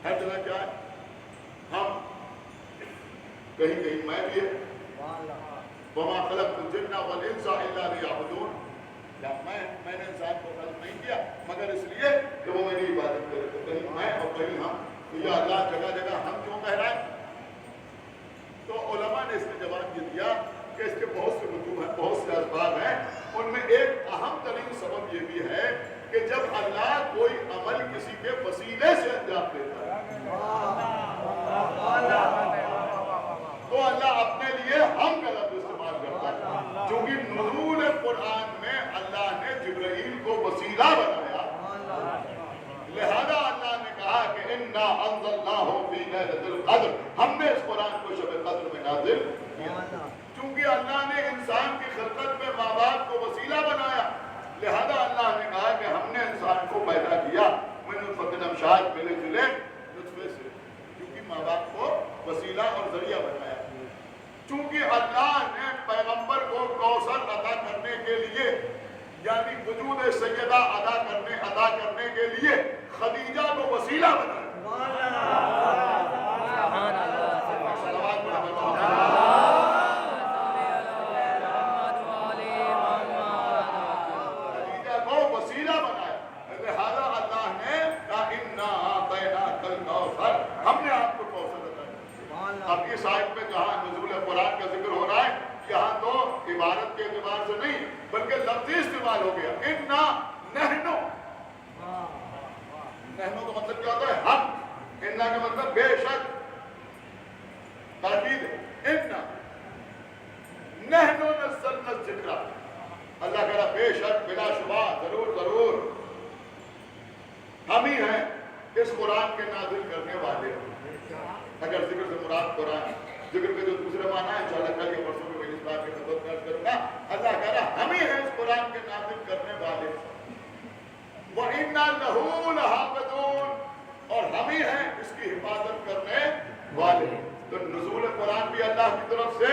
ہر جگہ کیا ہے؟ ہم، کہیں کہیں میں بھی ہے، وَمَا خَلَقْتُ الْجِنَّ وَالْإِنسَ إِلَّا لِيَعْبُدُونَ، میں نے انسان کو خلق نہیں کیا مگر اس لیے کہ وہ میری عبادت کرے. تو کہیں میں اور کہیں ہم، تو یا اللہ جگہ جگہ ہم کیوں کہہ رہا ہے؟ تو علماء نے اس میں جواب یہ دیا کہ اس کے بہت سے وجوہ ہیں، بہت سے اسباب ہیں. ان میں ایک اہم ترین سبب یہ بھی ہے کہ جب اللہ کوئی عمل کسی کے وسیلے سے انجام دیتا ہے تو اللہ اپنے لیے ہم کا لفظ استعمال کرتا ہے. چونکہ نزول قرآن میں اللہ نے جبرائیل کو وسیلہ بنایا، لہذا اللہ نے کہا کہ اِنَّا أَنزَلْنَاهُ فِي لَيْلَةِ الْقَدْرِ، ہم نے اس قرآن کو شب قدر میں نازل کیا. چونکہ اللہ نے انسان کی خلقت میں ماں باپ کو وسیلہ بنایا، لہذا اللہ نے کہا کہ ہم نے انسان کو پیدا کیا من نطفۃ امشاج ملے جلے نطفے سے، کیونکہ ماں باپ کو وسیلہ اور ذریعہ بنایا. چونکہ اللہ نے پیغمبر کو کوثر عطا کرنے کے لیے، یعنی وجود سیدہ ادا کرنے کے لیے خدیجہ کو وسیلہ بنایا. خدیجہ کو وسیلہ بنایا، لہذا اللہ نے کہا اِنَّا أَعْطَيْنَاكَ الْكَوْثَرَ، ہم نے آپ کو کوثر عطا کیا. اب اس آیت میں جہاں نزول قرآن کا ذکر ہو رہا ہے، یہاں تو عبارت کے اعتبار سے نہیں بلکہ لفظی استعمال ہو گیا. اِنَّا نَحْنُ، نحنو کا مطلب کیا ہوتا ہے؟ ہم. اِنَّا کا مطلب بے شک، تاکید ہے. اِنَّا نَحْنُ نَزَّلْنَا الذِّکْرَ، اللہ کہہ رہا بے شک، بلا شبہ، ضرور ہم ہی ہیں اس قرآن کے نازل کرنے والے. اگر ذکر سے مراد قرآن، ذکر کے جو دوسرے معنی ہیں انشاءاللہ کل یا پرسوں میں اس بات کی خدمت میں عرض کروں گا. اللہ کہہ رہا ہم ہی ہیں اس قرآن کے نازل کرنے والے. وَإِنَّا لَهُ لَحَافِظُونَ، اور ہم ہی ہیں اس کی حفاظت کرنے والے. تو نزول قرآن بھی اللہ کی طرف سے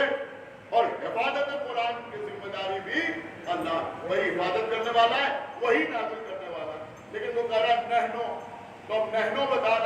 اور حفاظت قرآن کی ذمہ داری بھی اللہ، وہی حفاظت کرنے والا ہے، وہی نازل کرنے والا ہے. لیکن وہ کہہ رہا ہے نحنو، تو اب نحنو بتا رہا